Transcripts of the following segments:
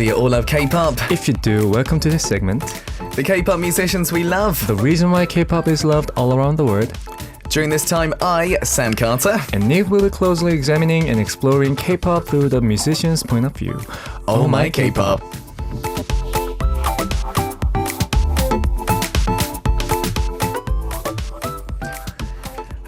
Do you all love K-pop? If you do, welcome to this segment. The K-pop musicians we love. The reason why K-pop is loved all around the world. During this time, I, Sam Carter, and Nick will be closely examining and exploring K-pop through the musician's point of view. Oh my K-pop.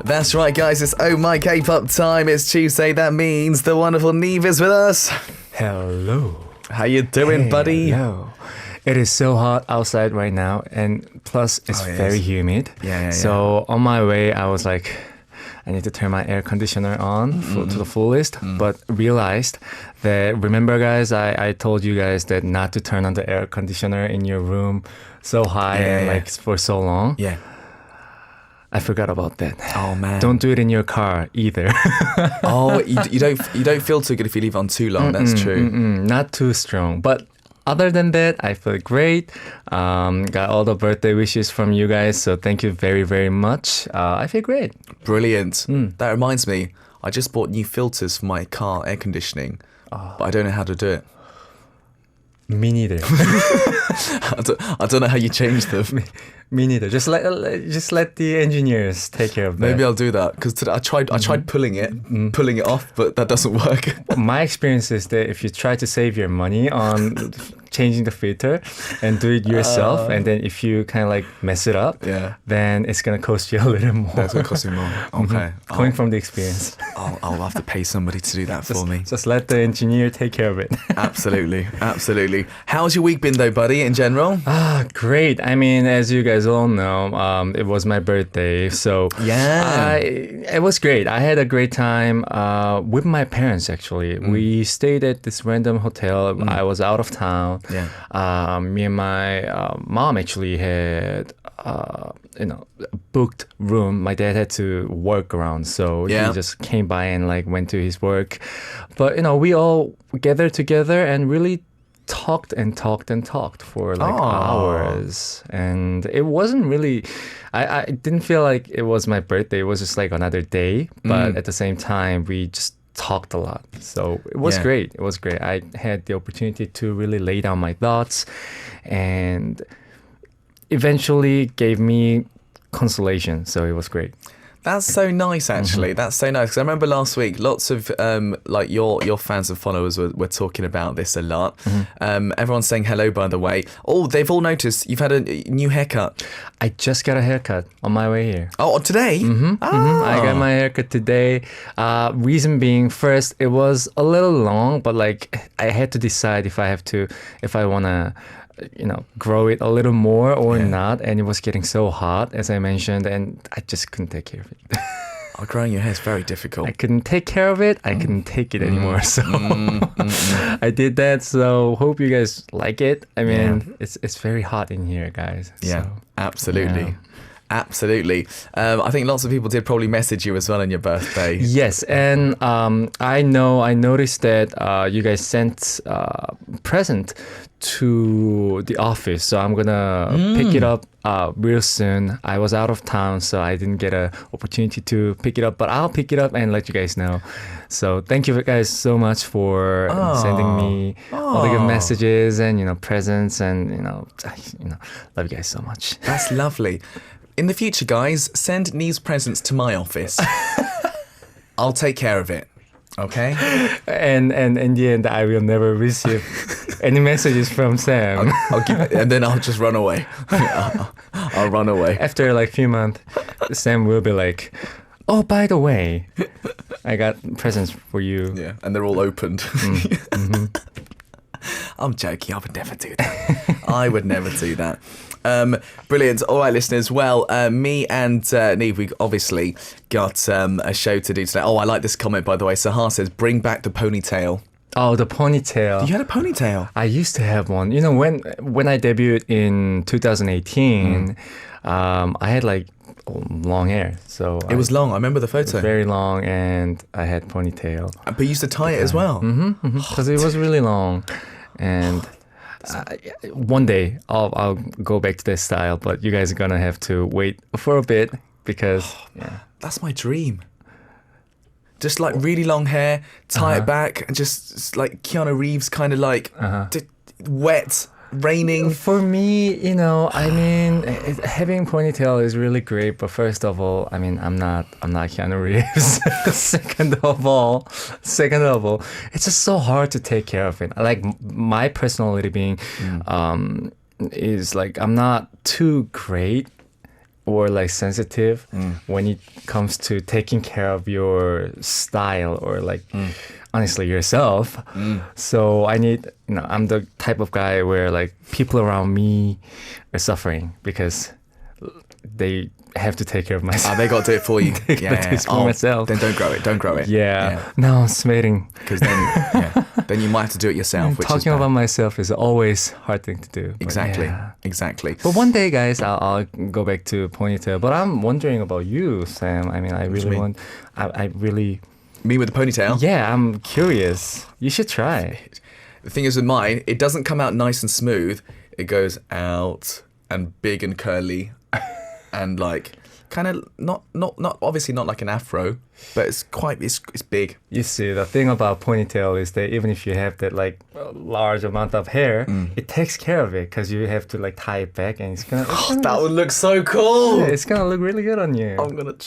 That's right, guys. It's Oh My K-pop time. It's Tuesday. That means the wonderful Neve is with us. Hello. How you doing, buddy? Hello. It is so hot outside right now, and plus it's very humid. Yeah. So on my way, I was like, I need to turn my air conditioner on to the fullest, but realized that, remember guys, I told you guys that not to turn on the air conditioner in your room so high and like for so long. Yeah. I forgot about that. Oh man! Don't do it in your car either. you don't feel too good if you leave it on too long. That's true. Not too strong, but other than that, I feel great. Got all the birthday wishes from you guys, so thank you very, very much. I feel great. Brilliant. That reminds me, I just bought new filters for my car air conditioning, but I don't know how to do it. Me neither. I don't know how you change them. Me neither. Just let the engineers take care of that. Maybe I'll do that because I tried pulling it off, but that doesn't work. My experience is that if you try to save your money on changing the filter and do it yourself, and then if you kind of like mess it up, then it's gonna cost you a little more. That's gonna cost you more. Okay. Coming from the experience. I'll have to pay somebody to do that for me. Just let the engineer take care of it. Absolutely. How's your week been though, buddy, in general? Great. I mean, as you guys all know, it was my birthday, so it was great. I had a great time with my parents, actually. We stayed at this random hotel. I was out of town. Me and my mom actually had booked room. My dad had to work around, so he just came by and like went to his work. But we all gathered together and really talked for like hours, and it wasn't really I didn't feel like it was my birthday. It was just like another day, but at the same time we just talked a lot, so it was great. I had the opportunity to really lay down my thoughts, and eventually gave me consolation, so it was great. That's so nice, actually. That's so nice. Because I remember last week, lots of like your fans and followers were talking about this a lot. Everyone's saying hello, by the way. Oh, they've all noticed you've had a new haircut. I just got a haircut on my way here. Oh, today? I got my haircut today. Reason being, first, it was a little long, but like I had to decide if I want to grow it a little more or not, and it was getting so hot, as I mentioned, and I just couldn't take care of it. Growing your hair is very difficult. I couldn't take care of it. I couldn't take it anymore, so I did that. So hope you guys like it. I mean, it's very hot in here, guys. Yeah, so, absolutely. Yeah. Absolutely. I think lots of people did probably message you as well on your birthday. Yes, and I noticed that you guys sent present to the office, so I'm gonna pick it up real soon. I was out of town, so I didn't get an opportunity to pick it up, but I'll pick it up and let you guys know. So thank you guys so much for sending me all the good messages and presents, and love you guys so much. That's lovely. In the future, guys, send Neve's presents to my office. I'll take care of it. Okay? And in the end, I will never receive any messages from Sam. I'll give it, and then I'll just run away. I'll run away. After like few months, Sam will be like, "Oh, by the way, I got presents for you." Yeah, and they're all opened. I'm joking. I would never do that. I would never do that. Brilliant. All right, listeners. Well, me and Neve, we obviously got a show to do today. Oh, I like this comment, by the way. Sahar says, "Bring back the ponytail." Oh, the ponytail. You had a ponytail? I used to have one. When I debuted in 2018, I had like long hair. So it was long. I remember the photo. It was very long, and I had ponytail. But you used to tie it as well? Because it was really long. And one day I'll go back to this style, but you guys are gonna have to wait for a bit because that's my dream. Just like really long hair, tie it back, and just like Keanu Reeves kind of like wet, raining? For me, I mean, having ponytail is really great. But first of all, I mean, I'm not Keanu Reeves. Second of all, it's just so hard to take care of it. Like my personality being, is like I'm not too great or like sensitive when it comes to taking care of your style or like honestly yourself. So I need, I'm the type of guy where like people around me are suffering because they have to take care of myself. They got to do it for you. For myself. Then don't grow it. Yeah. No, I'm sweating. Because then you might have to do it yourself. Which talking about myself is always a hard thing to do. Exactly. But one day, guys, I'll go back to ponytail. But I'm wondering about you, Sam. I mean, I really Me with the ponytail? Yeah, I'm curious. You should try. The thing is with mine, it doesn't come out nice and smooth. It goes out and big and curly and like kind of not obviously not like an afro, but it's big. You see, the thing about ponytail is that even if you have that like large amount of hair, it takes care of it because you have to like tie it back, and it's gonna that would look so cool. Yeah, it's gonna look really good on you.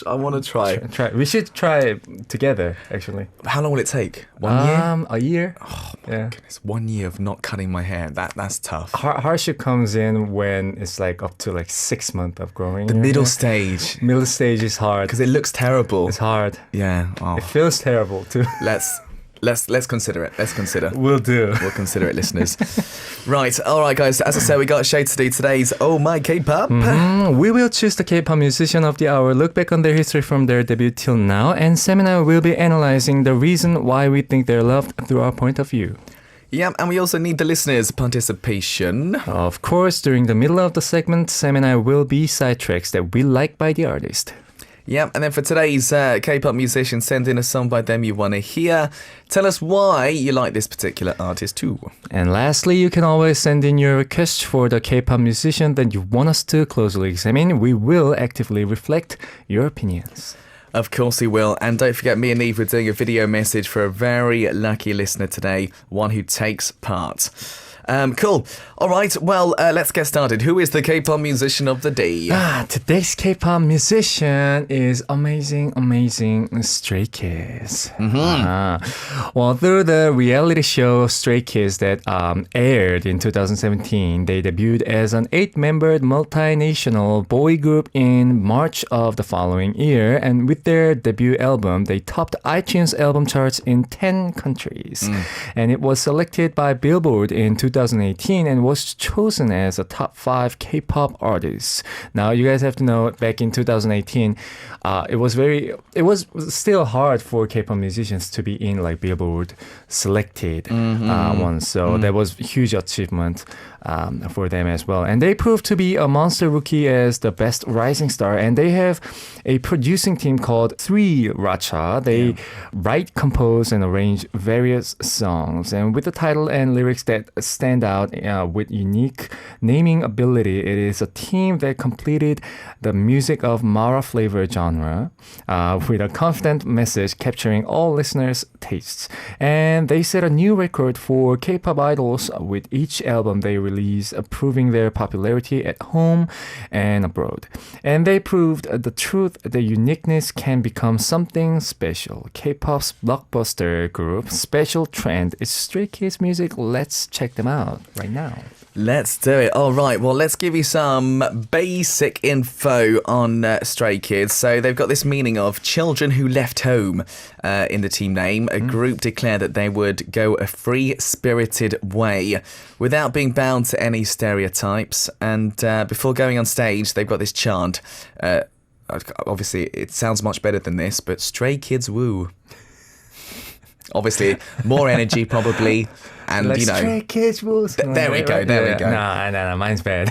I want to try. We should try it together, actually. How long will it take? 1 year? A year. Oh my goodness, 1 year of not cutting my hair. That's tough. Hardship comes in when it's like up to like 6 months of growing. The middle stage. Middle stage is hard because it looks terrible. It's hard. Yeah. It feels terrible too. Let's consider it. Let's consider. We'll consider it, listeners. Right. All right, guys. As I said, we got a shade to do today's Oh My K-Pop. We will choose the K-pop musician of the hour, look back on their history from their debut till now, and Sam and I will be analyzing the reason why we think they're loved through our point of view. Yeah, and we also need the listeners' participation. Of course, during the middle of the segment, Sam and I will be sidetracks that we like by the artist. Yeah, and then for today's K-pop musician, send in a song by them you want to hear. Tell us why you like this particular artist too. And lastly, you can always send in your request for the K-pop musician that you want us to closely examine. We will actively reflect your opinions. Of course we will. And don't forget, me and Eve are doing a video message for a very lucky listener today, one who takes part. Cool. All right. Well, let's get started. Who is the K-pop musician of the day? Today's K-pop musician is amazing Stray Kids. Well, through the reality show Stray Kids that aired in 2017, they debuted as an 8-membered multinational boy group in March of the following year. And with their debut album, they topped iTunes album charts in 10 countries. And it was selected by Billboard in 2018 and was chosen as a top 5 K-pop artist. Now, you guys have to know, back in 2018, it was still hard for K-pop musicians to be in like Billboard selected ones. So that was a huge achievement for them as well. And they proved to be a monster rookie as the best rising star. And they have a producing team called 3 Racha. They write, compose, and arrange various songs. And with the title and lyrics that stand out with unique naming ability, it is a team that completed the music of Mara flavor genre with a confident message capturing all listeners' tastes. And they set a new record for K-pop idols with each album they release, proving their popularity at home and abroad. And they proved the truth that uniqueness can become something special. K-pop's blockbuster group Special Trend is Stray Kids music. Let's check them out right now. Let's do it. All right. Well, let's give you some basic info on Stray Kids. So they've got this meaning of children who left home in the team name. A group declared that they would go a free-spirited way without being bound to any stereotypes. And before going on stage, they've got this chant. Obviously, it sounds much better than this, but Stray Kids woo. Obviously, more energy probably. And, like Stray Kids woo. There we go. No, mine's bad.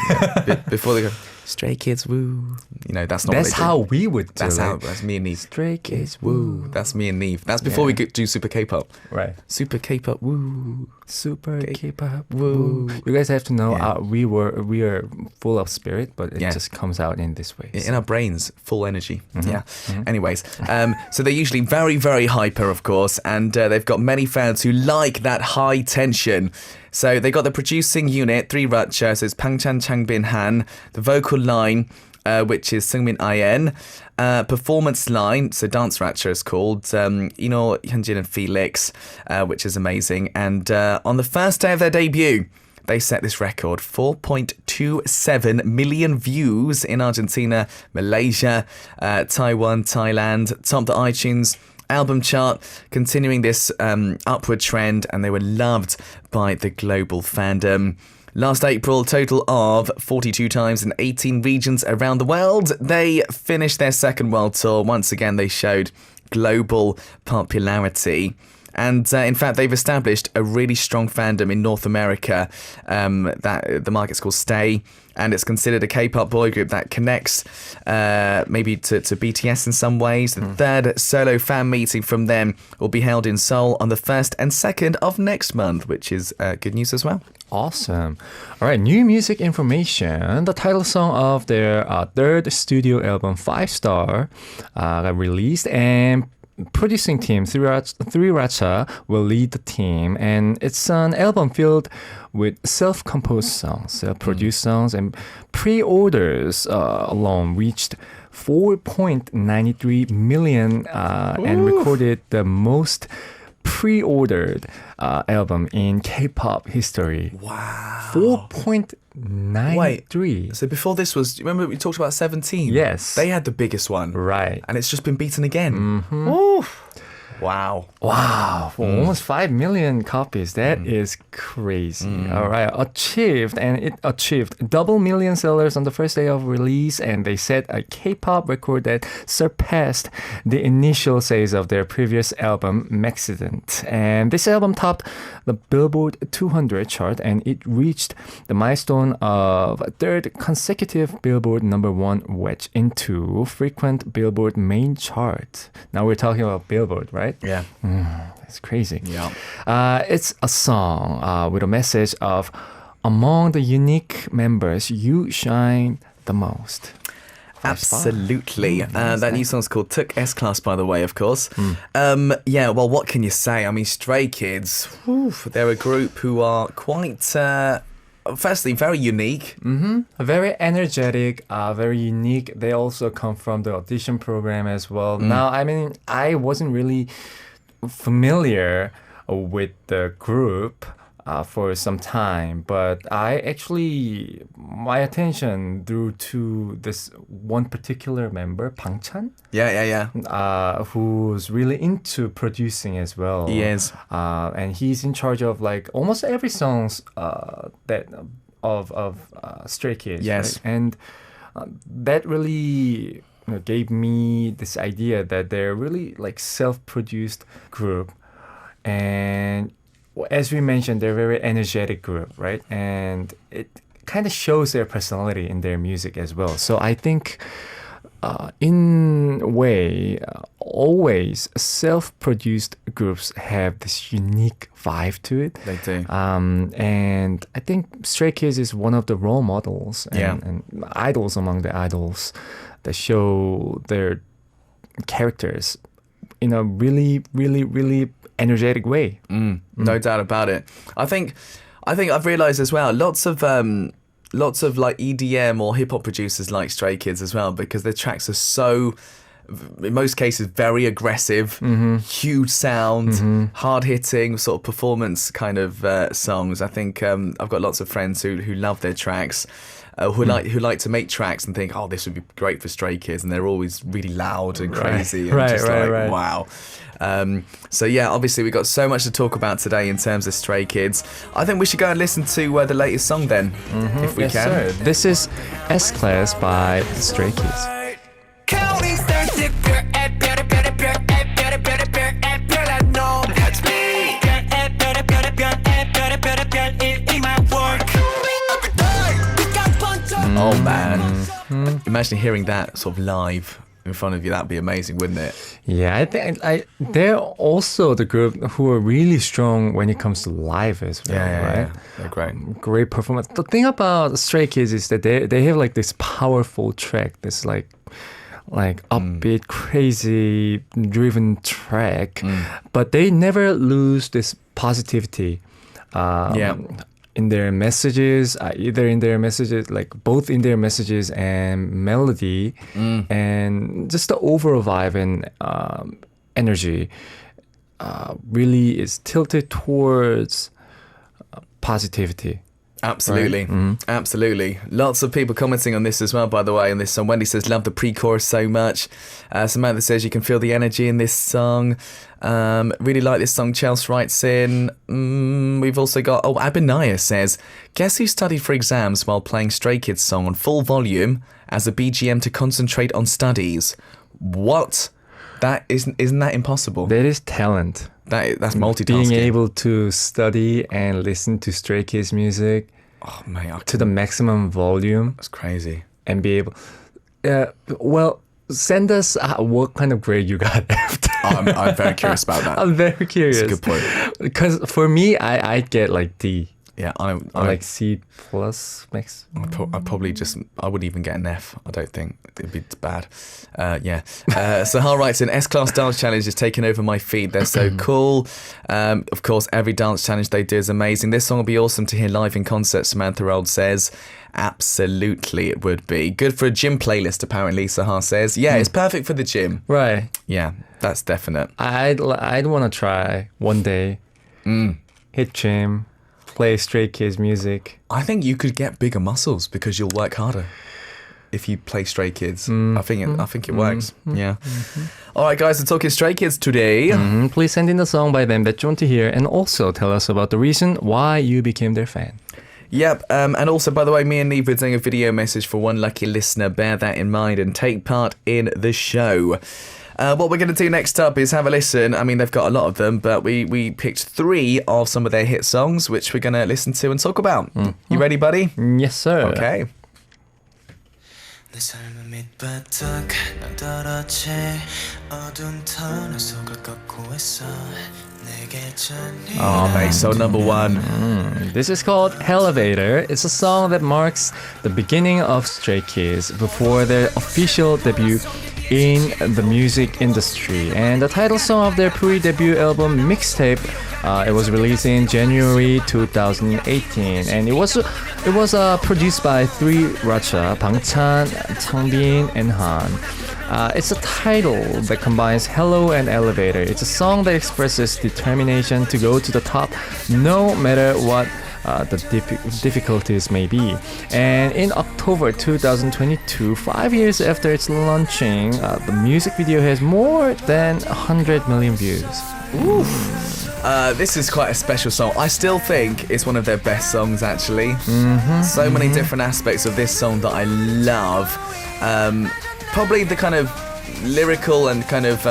Before they go, Stray Kids woo. That's not That's what they do. how we would do it. That's me and Neve. Stray Kids woo. That's me and Neve. That's before we do Super K-pop. Right. Super K-pop woo. Super K-pop woo. You guys have to know we are full of spirit, but it just comes out in this way. In our brains, full energy. Anyways, so they're usually very, very hyper, of course, and they've got many fans who like that high tension. So they got the producing unit, 3 Ratcha, so it's Pangchan, Changbin, Han. The vocal line, which is Seungmin In. Performance line, so Dance Ratcha is called, Ino, Hyunjin and Felix, which is amazing. And on the first day of their debut, they set this record, 4.27 million views in Argentina, Malaysia, Taiwan, Thailand, topped the iTunes album chart, continuing this upward trend, and they were loved by the global fandom. Last April, total of 42 times in 18 regions around the world. They finished their second world tour. Once again, they showed global popularity. And in fact, they've established a really strong fandom in North America. That the market's called Stay, and it's considered a K-pop boy group that connects maybe to BTS in some ways. The third solo fan meeting from them will be held in Seoul on the 1st and 2nd of next month, which is good news as well. Awesome. All right, new music information. The title song of their third studio album, 5 Star, got released, and producing team, Three Ratcha, will lead the team, and it's an album filled with self-composed songs, self-produced songs, and pre-orders alone reached 4.93 million and recorded the most pre-ordered album in K-pop history. Wow. 4.93. So before this was, remember we talked about 17? Yes. They had the biggest one. Right. And it's just been beaten again. Mm-hmm. Oof. Wow. Wow. Almost 5 million copies. That is crazy. All right. It achieved double million sellers on the first day of release, and they set a K-pop record that surpassed the initial sales of their previous album, Maxident. And this album topped the Billboard 200 chart, and it reached the milestone of a third consecutive Billboard #1 wedge into frequent Billboard main chart. Now we're talking about Billboard, right? Yeah. It's crazy. Yeah. It's a song with a message of, among the unique members, you shine the most. Absolutely. That new song's called Took S-Class, by the way, of course. Yeah, well, what can you say? I mean, Stray Kids, they're a group who are quite... firstly, very unique. Very energetic, very unique. They also come from the audition program as well. Now, I mean, I wasn't really familiar with the group for some time, but my attention drew to this one particular member, Bangchan. Yeah. Who's really into producing as well. He is. And he's in charge of like almost every songs of Stray Kids. Yes. Right? And that really gave me this idea that they're really like self-produced group. And as we mentioned, they're a very energetic group, right? And it kind of shows their personality in their music as well. So I think in a way, always self-produced groups have this unique vibe to it. They do. And I think Stray Kids is one of the role models and idols among the idols that show their characters in a really, really, really energetic way. No doubt about it. I think I've realised as well, lots of like EDM or hip hop producers like Stray Kids as well, because their tracks are so, in most cases, very aggressive, huge sound, hard hitting, sort of performance kind of songs. I think I've got lots of friends who love their tracks. Who like to make tracks and think, oh, this would be great for Stray Kids, and they're always really loud and crazy and right. Wow. So yeah, obviously we've got so much to talk about today in terms of Stray Kids. I think we should go and listen to the latest song then, if we can. Sir. This is S-Class by Stray Kids. Oh man, imagine hearing that sort of live in front of you. That'd be amazing, wouldn't it? Yeah, I think they're also the group who are really strong when it comes to live as well, right? Yeah. They're great. Great performance. The thing about Stray Kids is that they have like this powerful track, this like upbeat, crazy driven track, but they never lose this positivity in their messages, either in their messages, like both in their messages and melody, and just the overall vibe and energy really is tilted towards positivity. Absolutely. Right? Absolutely. Lots of people commenting on this as well, by the way, on this song. Wendy says, love the pre-chorus so much. Samantha says, you can feel the energy in this song. Really like this song. Chelsea writes in. We've also got, Abinaya says, guess who studied for exams while playing Stray Kids song on full volume as a BGM to concentrate on studies? What? Isn't that impossible? That is talent. That's multitasking. Being able to study and listen to Stray Kids music to the maximum volume. That's crazy. And be able... well, send us what kind of grade you got after. I'm very curious about that. I'm very curious. That's a good point. Because for me, I'd get like D. Yeah, I like C plus max. I wouldn't even get an F. I don't think it'd be bad. Sahar writes in, S-Class Dance Challenge is taking over my feed. They're so cool. Of course, every dance challenge they do is amazing. This song will be awesome to hear live in concert, Samantha Old says. Absolutely, it would be. Good for a gym playlist, apparently, Sahar says. Yeah, it's perfect for the gym. Right. Yeah, that's definite. I'd want to try one day. Hit gym. Play Stray Kids music. I think you could get bigger muscles because you'll work harder if you play Stray Kids. I think it works. Yeah. All right, guys, we're talking Stray Kids today. Please send in the song by them that you want to hear, and also tell us about the reason why you became their fan. Yep, and also, by the way, me and Neve are doing a video message for one lucky listener. Bear that in mind and take part in the show. What we're going to do next up is have a listen. I mean, they've got a lot of them, but we picked 3 of some of their hit songs, which we're going to listen to and talk about. You ready, buddy? Yes, sir. Okay. Oh, mate, so number 1. This is called Elevator. It's a song that marks the beginning of Stray Kids before their official debut in the music industry, and the title song of their pre-debut album Mixtape. It was released in January 2018, and it was produced by 3 Racha, Bangchan, Changbin, and Han. It's a title that combines Hello and Elevator. It's a song that expresses determination to go to the top no matter what the difficulties may be. And in October 2022, 5 years after its launching, the music video has more than 100 million views. This is quite a special song. I still think it's one of their best songs, actually. So many different aspects of this song that I love. Probably the kind of lyrical and kind of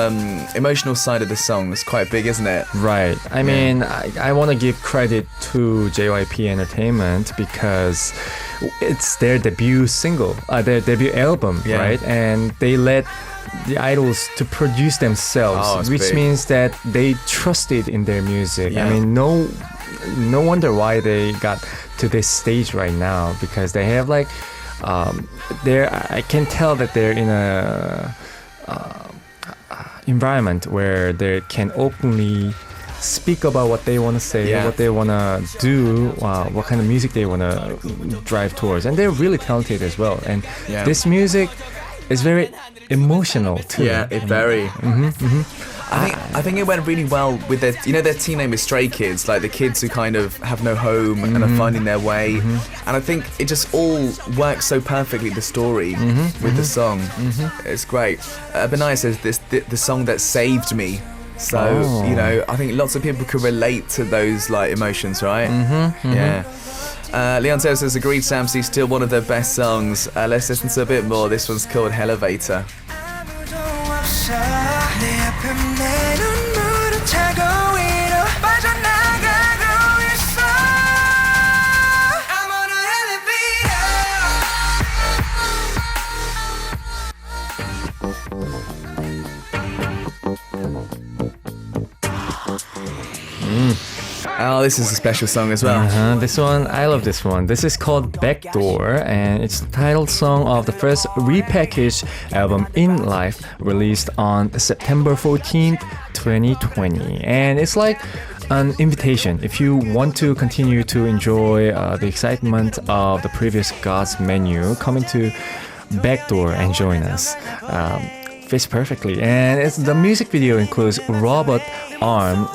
emotional side of the song is quite big, isn't it? Right. I mean, I want to give credit to JYP Entertainment because it's their debut single, their debut album, right? And they let the idols to produce themselves, which means that they trusted in their music. I mean, no wonder why they got to this stage right now, because they have like I can tell that they're in a environment where they can openly speak about what they want to say, what they want to do, what kind of music they want to drive towards, and they're really talented as well. And this music is very emotional too. Yeah, it very. I think it went really well with their team name is Stray Kids, like the kids who kind of have no home and are finding their way. And I think it just all works so perfectly, the story with the song. It's great. Benaya says the song that saved me. So, I think lots of people could relate to those like emotions, right? Yeah. Leon Taylor says, agreed, Sam, she's still one of their best songs. Let's listen to a bit more. This one's called Elevator. Oh, this is a special song as well. This one, I love this one. This is called Backdoor, and it's the title song of the first repackaged album In Life, released on September 14th, 2020. And it's like an invitation. If you want to continue to enjoy the excitement of the previous God's menu, come into Backdoor and join us. Fits perfectly, and the music video includes robot arm,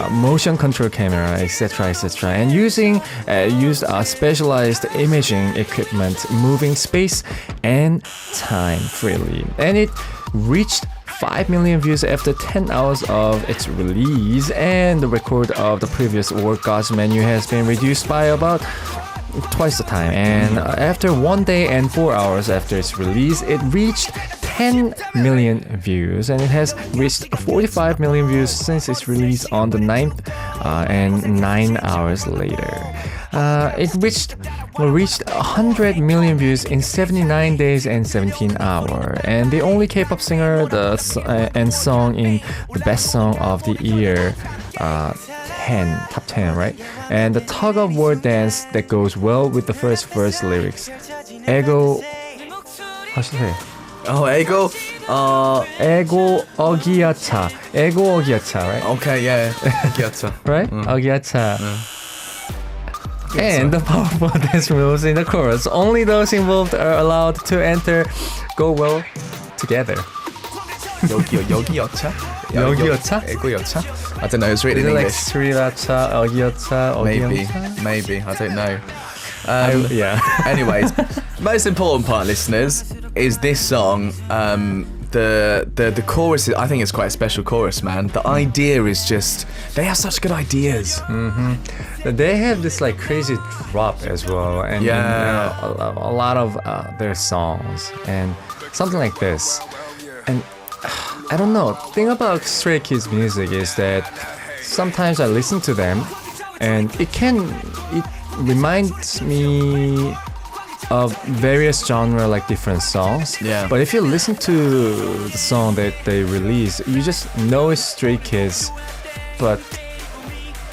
motion control camera, etc., and used specialized imaging equipment, moving space and time freely, and it reached 5 million views after 10 hours of its release, and the record of the previous World God's Menu has been reduced by about twice the time, and after 1 day and 4 hours after its release, it reached 10 million views, and it has reached 45 million views since its release on the 9th, and 9 hours later. It reached 100 million views in 79 days and 17 hours, and the only K-pop singer and song in the best song of the year, top 10, right? And the tug of war dance that goes well with the first verse lyrics. Ego, how should I say? Oh, ego? Ego ogiacha. Ego ogiacha, right? Okay, yeah. Ogiacha. Right? Ogiacha. And the powerful dance moves in the chorus. Only those involved are allowed to enter. Go well together. Yogi-yocha? Yogi-yocha? Ego-yocha? I don't know, it's written in Like English. Sriracha, Ogiacha, Maybe, I don't know. Yeah. Anyways, most important part, listeners, is this song. The chorus, I think it's quite a special chorus, man. The idea is just, they have such good ideas. They have this like crazy drop as well, and a lot of their songs, and something like this. And I don't know, thing about Stray Kids music is that sometimes I listen to them, and it reminds me of various genre, like different songs. Yeah. But if you listen to the song that they release, you just know it's Stray Kids, but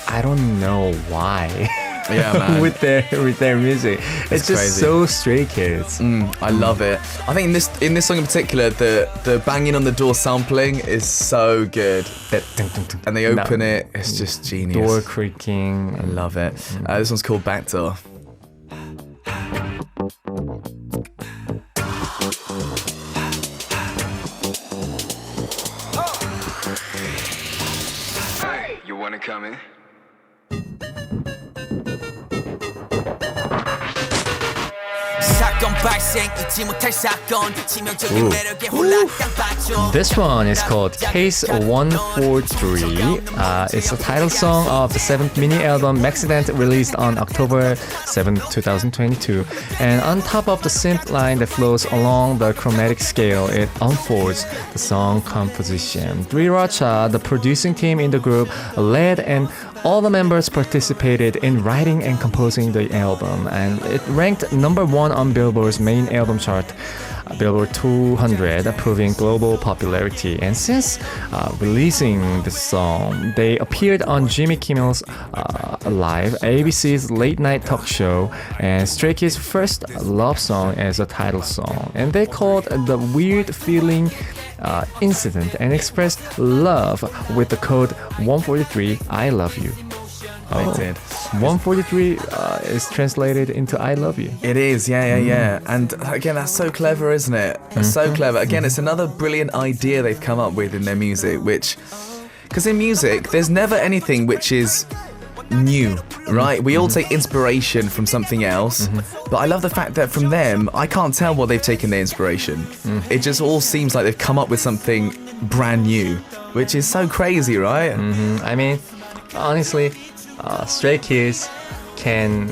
I don't know why. Yeah, man. with their music, it's just crazy. so Stray Kids. I love it. I think in this song in particular, the banging on the door sampling is so good. And they open it, it's just genius. Door creaking. I love it. This one's called Backdoor. Hey, you wanna come in? This one is called Case 143. It's the title song of the 7th mini album Maxident, released on October 7, 2022. And on top of the synth line that flows along the chromatic scale, it unfolds the song composition. Sriracha, the producing team in the group, led, and all the members participated in writing and composing the album, and it ranked number 1 on Billboard's main album chart, Billboard 200, proving global popularity. And since releasing the song, they appeared on Jimmy Kimmel's Live, ABC's late night talk show, and Stray Kids' first love song as a title song. And they called the weird feeling incident and expressed love with the code 143, I love you. They did. 143 is translated into I love you. It is, yeah. And again, that's so clever, isn't it? That's so clever. Again, it's another brilliant idea they've come up with in their music, because in music, there's never anything which is new, right? We all take inspiration from something else, but I love the fact that from them, I can't tell what they've taken their inspiration. It just all seems like they've come up with something brand new, which is so crazy, right? I mean, honestly, Stray Kids can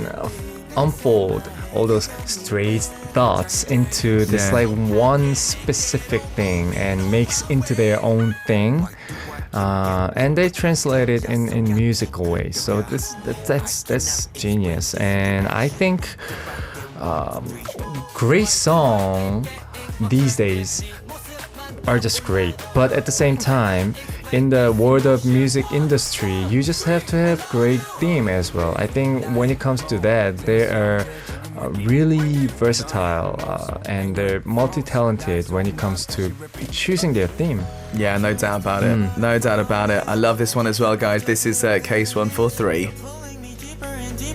unfold all those stray thoughts into this like one specific thing and makes into their own thing. And they translate it in musical ways. So that's genius. And I think great song these days are just great. But at the same time, in the world of music industry, you just have to have great theme as well. I think when it comes to that, there are really versatile and they're multi-talented when it comes to choosing their theme. Yeah, no doubt about it. No doubt about it. I love this one as well, guys. This is Case 143.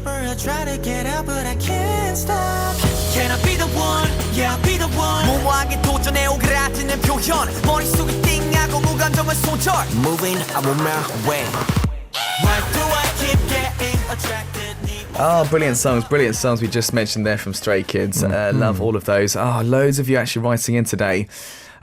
I try to get out but I can't stop. Can I be the one? Yeah, I'll be the one. 무모하게 도전해 오그라드는 표현 머릿속이 띵하고 무감정은 손절. Moving, I'm on my way. Why do I keep getting attracted? Oh, brilliant songs we just mentioned there from Stray Kids. Love all of those. Oh, loads of you actually writing in today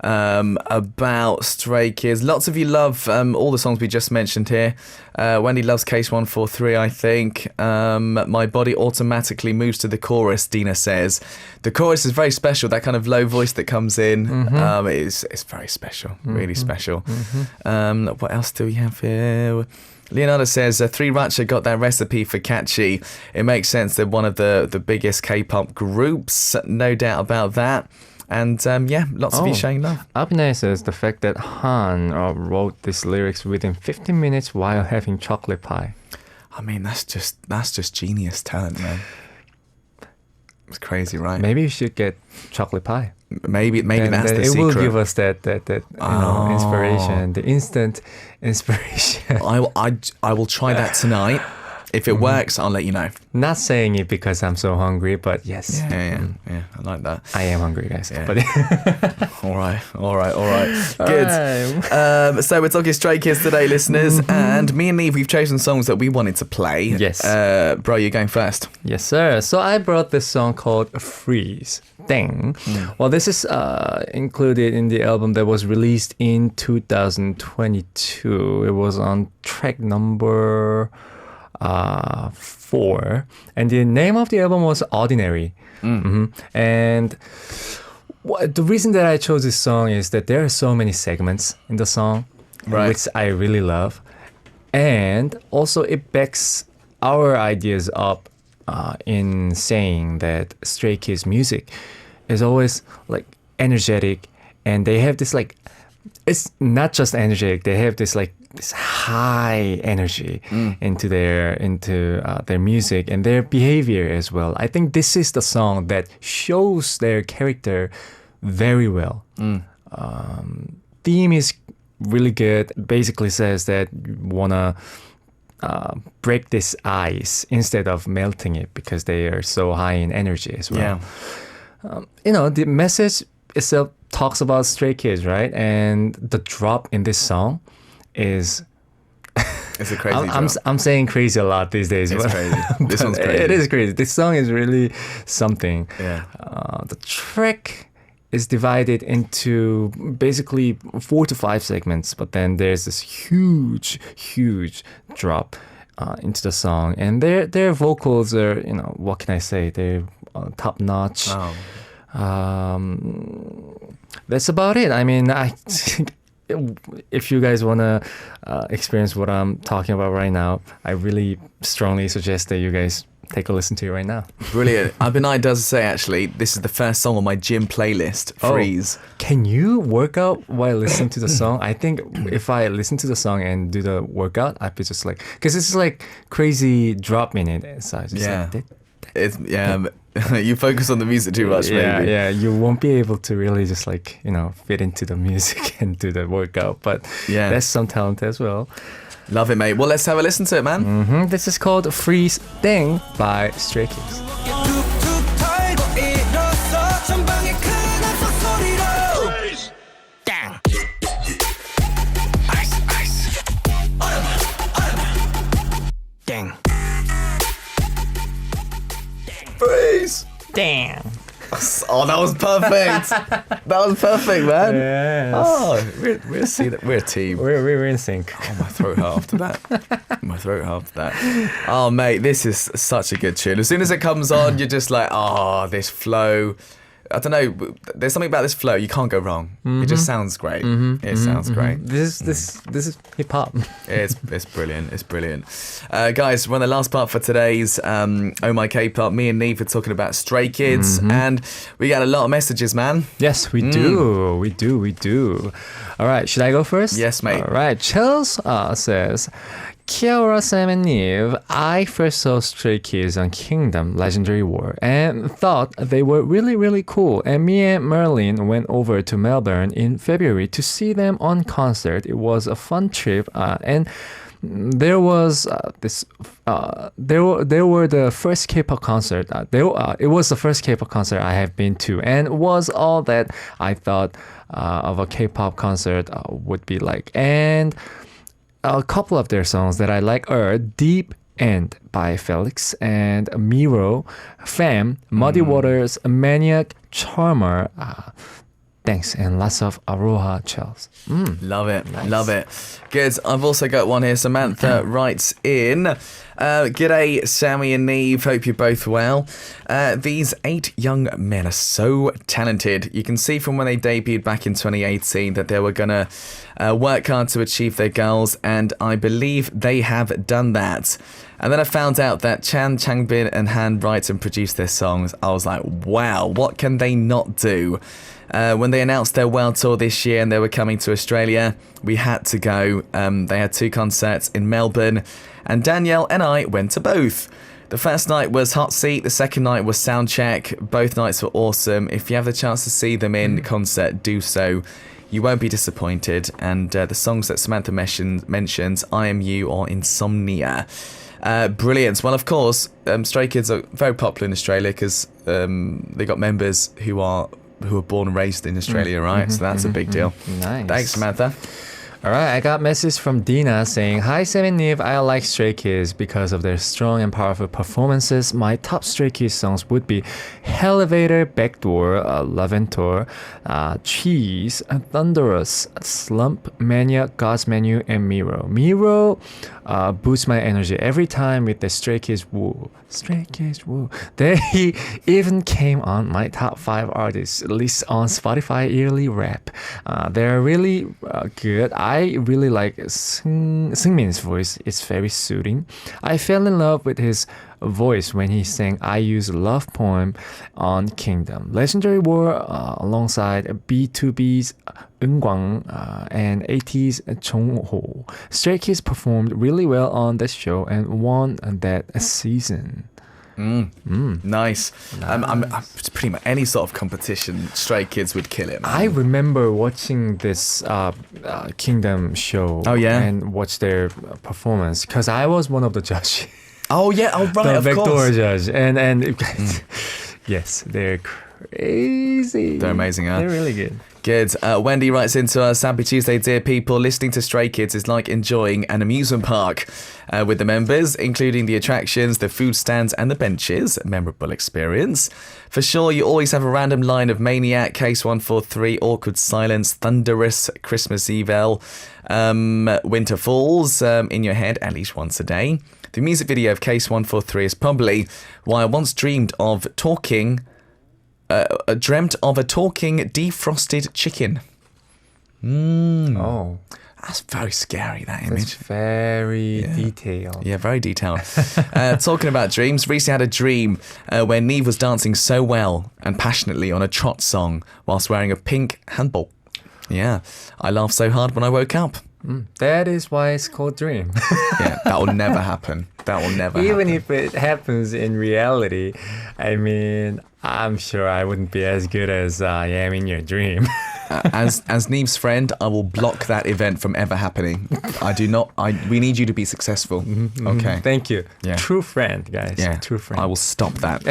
about Stray Kids. Lots of you love all the songs we just mentioned here. Wendy loves Case 143, I think. My body automatically moves to the chorus, Dina says. The chorus is very special, that kind of low voice that comes in. It's very special, really special. What else do we have here? Leonardo says, 3 Ratcha got that recipe for catchy. It makes sense. They're one of the biggest K-pop groups, no doubt about that. And lots of you showing love. Abhinay says the fact that Han wrote these lyrics within 15 minutes while having chocolate pie. I mean, that's just genius talent, man. It's crazy, right? Maybe you should get chocolate pie. Maybe that's the it secret. It will give us that inspiration, the instant inspiration. I will try that tonight. If it works, I'll let you know. Not saying it because I'm so hungry, but yes. Yeah, I like that. I am hungry, guys. Yeah. But All right. Good. So we're talking Stray Kids today, listeners. And me and Neve, we've chosen songs that we wanted to play. Yes. Bro, you're going first. Yes, sir. So I brought this song called Freeze. Dang. Well, this is included in the album that was released in 2022. It was on track number 4, and the name of the album was Ordinary. And the reason that I chose this song is that there are so many segments in the song, which I really love, and also it backs our ideas up in saying that Stray Kids music is always like energetic, and they have this like, it's not just energetic, they have this like this high energy into their music and their behavior as well. I think this is the song that shows their character very well. Theme is really good. Basically says that you wanna break this ice instead of melting it because they are so high in energy as well. The message itself talks about Stray Kids, right? And the drop in this song is it's a crazy drop. I'm saying crazy a lot these days. It's crazy. This one's crazy. It is crazy. This song is really something. Yeah. The track is divided into basically 4 to 5 segments, but then there's this huge drop into the song, and their vocals are, what can I say? They're top notch. That's about it. I mean, if you guys want to experience what I'm talking about right now, I really strongly suggest that you guys take a listen to it right now. Brilliant. Abhinay does say, actually, this is the first song on my gym playlist, Freeze. Can you work out while listening to the song? I think if I listen to the song and do the workout, I'd be just like, because it's like crazy drop in it. So I just you focus on the music too much, maybe. Yeah, you won't be able to really just like, fit into the music and do the workout. But that's some talent as well. Love it, mate. Well, let's have a listen to it, man. This is called Freeze Thing by Stray Kids. Freeze! Damn. Oh, that was perfect. That was perfect, man. Yes. Oh, we're see that we're a team. We're in sync. Oh, my throat hurt after that. Oh, mate, this is such a good tune. As soon as it comes on, you're just like, this flow. I don't know. There's something about this flow you can't go wrong. It just sounds great. It sounds great. This is hip hop. It's brilliant. It's brilliant. Guys, we're on the last part for today's Oh My K-Pop. Me and Neve are talking about Stray Kids, and we got a lot of messages, man. Yes, we do. We do. All right, should I go first? Yes, mate. All right, Chels says, Kiara, Sam, and Neve, I first saw Stray Kids on Kingdom Legendary War and thought they were really, really cool. And me and Merlin went over to Melbourne in February to see them on concert. It was a fun trip, and there was there were the first K-pop concert. It was the first K-pop concert I have been to, and was all that I thought of a K-pop concert would be like. And a couple of their songs that I like are Deep End by Felix and Miro, Fam, Muddy Waters, Maniac, Charmer, thanks, and lots of Aroha chills. Love it. Nice. Love it. Good. I've also got one here. Samantha writes in, G'day, Sammy and Neve. Hope you're both well. These 8 young men are so talented. You can see from when they debuted back in 2018 that they were going to work hard to achieve their goals, and I believe they have done that. And then I found out that Chan Changbin and Han write and produce their songs. I was like, wow, what can they not do? When they announced their world tour this year and they were coming to Australia, we had to go. They had 2 concerts in Melbourne, and Danielle and I went to both. The first night was Hot Seat, the second night was Soundcheck. Both nights were awesome. If you have the chance to see them in concert, do so. You won't be disappointed. And the songs that Samantha mentions, I Am You or Insomnia. Brilliant. Well, of course, Stray Kids are very popular in Australia because they got members who are born and raised in Australia, right? So that's a big deal. Nice. Thanks, Samantha. All right, I got a message from Dina saying, Hi Sam and Neve, I like Stray Kids because of their strong and powerful performances. My top Stray Kids songs would be Elevator, Backdoor, Love and Tour, Cheese, Thunderous, Slump, Mania, God's Menu, and Miro. Miro boosts my energy every time with the Stray Kids woo. Stray Kids woo. They even came on my top 5 artists list on Spotify yearly rap. They're really good. I really like Seungmin's voice. It's very soothing. I fell in love with his voice when he sang I Use Love Poem on Kingdom Legendary War alongside B2B's Eunkwang and AT's Jongho. Stray Kids performed really well on the show and won that season. Nice. I'm pretty much any sort of competition, Stray Kids would kill it, man. I remember watching this Kingdom show and watch their performance because I was one of the judges. Oh yeah, oh right, the of Vector course. judge, and yes, they're crazy. They're amazing, huh? They're really good. Good. Wendy writes into us, Happy Tuesday, dear people. Listening to Stray Kids is like enjoying an amusement park with the members, including the attractions, the food stands and the benches. A memorable experience. For sure, you always have a random line of Maniac, Case 143, Awkward Silence, Thunderous, Christmas Evil, Winter Falls in your head at least once a day. The music video of Case 143 is probably why I once dreamt of a talking defrosted chicken. Oh, that's very scary, that image. it's very detailed. Yeah, very detailed. Talking about dreams, recently had a dream where Neve was dancing so well and passionately on a trot song whilst wearing a pink handball. Yeah, I laughed so hard when I woke up. That is why it's called dream. Yeah, that will never happen. That will never Even happen. if it happens in reality, I mean, I'm sure I wouldn't be as good as I am in your dream. As Neve's friend, I will block that event from ever happening. We need you to be successful. Okay. Thank you. Yeah. True friend, guys. Yeah. True friend. I will stop that.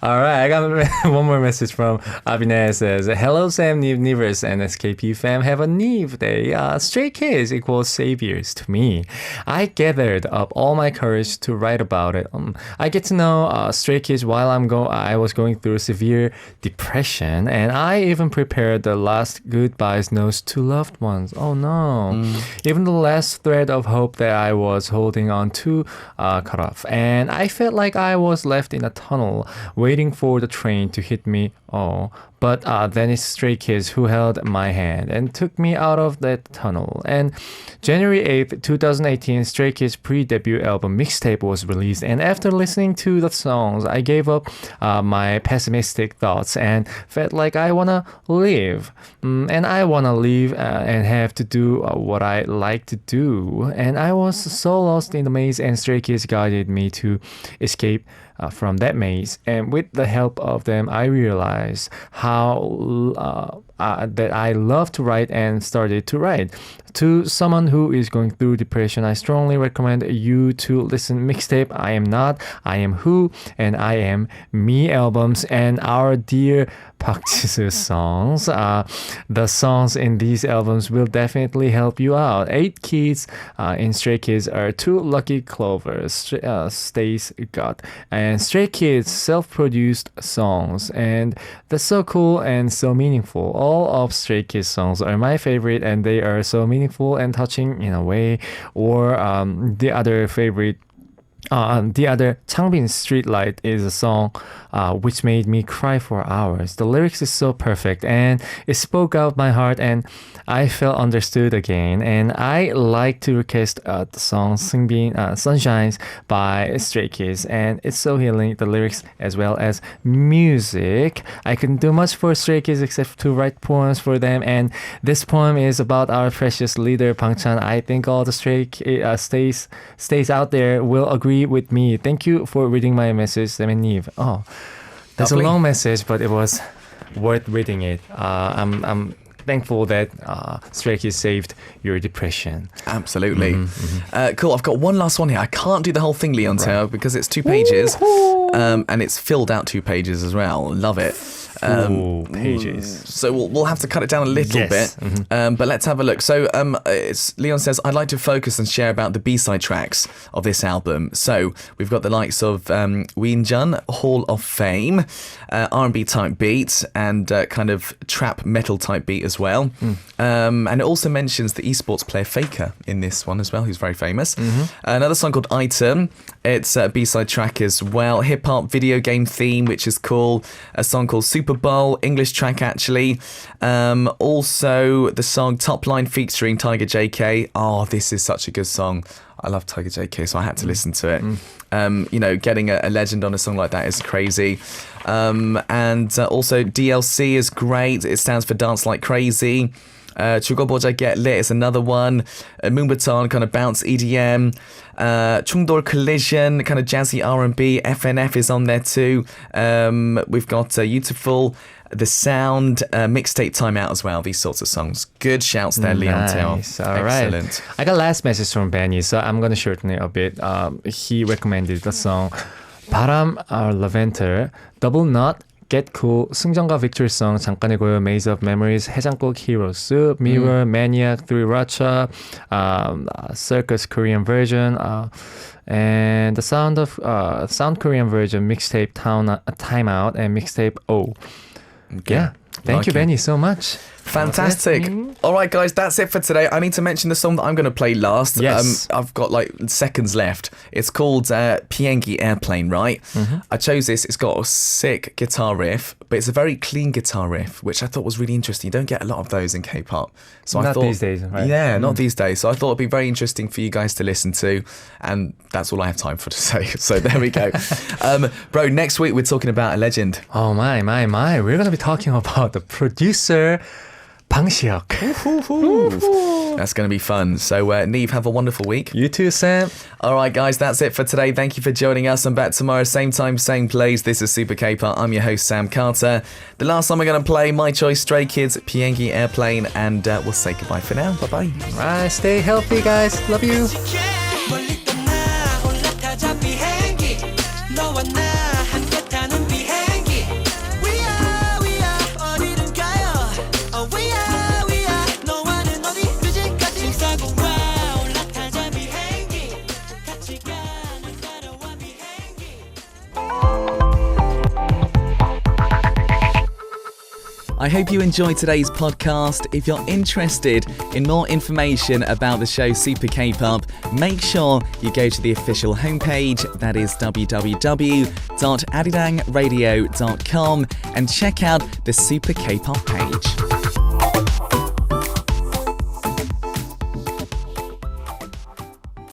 All right, I got one more message from Abhinay. Says, hello Sam, Neve, Nevers, and SKP fam. Have a Neve day. Stray Kids equals saviors to me. I gathered up all my courage to write about it. I get to know Stray Kids while I was going through severe depression, and I even prepared the last goodbyes notes to loved ones. Oh no. Even the last thread of hope that I was holding on to cut off, and I felt like I was left in a tunnel waiting for the train to hit me Oh, but then it's Stray Kids who held my hand and took me out of that tunnel. And January 8th, 2018, Stray Kids' pre-debut album Mixtape was released. And after listening to the songs, I gave up my pessimistic thoughts and felt like I want to live. And I want to live and have to do what I like to do. And I was so lost in the maze, and Stray Kids guided me to escape from that maze. And with the help of them, I realized how that I love to write and started to write. To someone who is going through depression, I strongly recommend you to listen Mixtape, I Am Not, I Am Who, and I Am Me albums, and our dear Park Jisoo songs. The songs in these albums will definitely help you out. 8 kids in Stray Kids are 2 lucky clovers, Stace got. And Stray Kids self-produced songs, and that's so cool and so meaningful. All of Stray Kids songs are my favorite, and they are so meaningful and touching in a way. Or the other favorite, the other Changbin Streetlight is a song which made me cry for hours. The lyrics is so perfect, and it spoke out my heart, and I felt understood again. And I like to request the song Sunshines by Stray Kids, and it's so healing, the lyrics as well as music. I couldn't do much for Stray Kids except to write poems for them, and this poem is about our precious leader Bangchan. I think all the Stray stays out there will agree with me. Thank you for reading my message, Sam and Neve. Oh, that's Lovely. a long message, but it was worth reading it. I'm thankful that Stray Kids saved your depression. Absolutely. Cool. I've got one last one here. I can't do the whole thing, Leon Teo, because it's 2 pages, and it's filled out 2 pages as well. Love it. Pages. So we'll have to cut it down a little bit, but let's have a look. So Leon says, I'd like to focus and share about the B-side tracks of this album. So we've got the likes of Weenjun, Hall of Fame, R&B type beat, and kind of trap metal type beat as well. And it also mentions the esports player Faker in this one as well, who's very famous. Another song called Item. It's a B-side track as well. Hip-hop video game theme, which is cool. A song called Super Bowl, English track actually. Also the song Top Line featuring Tiger JK. Oh, this is such a good song. I love Tiger JK, so I had to listen to it. You know, getting a legend on a song like that is crazy. And also DLC is great. It stands for Dance Like Crazy. 죽어보자 Get Lit is another one. Moonbaton, kind of bounce EDM. 충돌 Collision, kind of jazzy R&B. FNF is on there too. We've got Beautiful, The Sound, Mixtape Time Out as well. These sorts of songs. Good shouts there, Leon Teo. All right. Excellent. I got last message from Benny, so I'm going to shorten it a bit. He recommended the song 바람 Lavender, Double Knot, Get Cool, 승전가 Victory Song, 잠깐의 고요, Maze of Memories, 해장국 Heroes, Mirror, Maniac, 3 Racha, Circus Korean version, and the Sound Korean version, Mixtape Time Out, and Mixtape O. Okay. Yeah. Thank Like you, it. Benny, so much. Fantastic. All right, guys, that's it for today. I need to mention the song that I'm going to play last. Yes. I've got like seconds left. It's called Piengi Airplane, right? I chose this. It's got a sick guitar riff, but it's a very clean guitar riff, which I thought was really interesting. You don't get a lot of those in K-pop. So I Not thought, these days, right? Yeah, not these days. So I thought it'd be very interesting for you guys to listen to. And that's all I have time for to say. So there we go. Bro, next week we're talking about a legend. Oh my. We're going to be talking about the producer, Bang Si-hyuk. That's going to be fun. So, Neve, have a wonderful week. You too, Sam. All right, guys, that's it for today. Thank you for joining us. I'm back tomorrow, same time, same place. This is Super K-Pop. I'm your host, Sam Carter. The last song we're going to play, my choice, Stray Kids, Piengi Airplane, and we'll say goodbye for now. Bye-bye. All right, stay healthy, guys. Love you. 멀리 떠나 올라타자 비행기 너와 나 함께 타는 비행기 We are 어디든 가요 Oh we are 너와는 어디 뮤직까지 싸고 와 올라타자 비행기 같이 가 난 따라와 비행기 I hope you enjoyed today's podcast. If you're interested in more information about the show Super K-Pop, make sure you go to the official homepage, that is www.arirangradio.com, and check out the Super K-Pop page.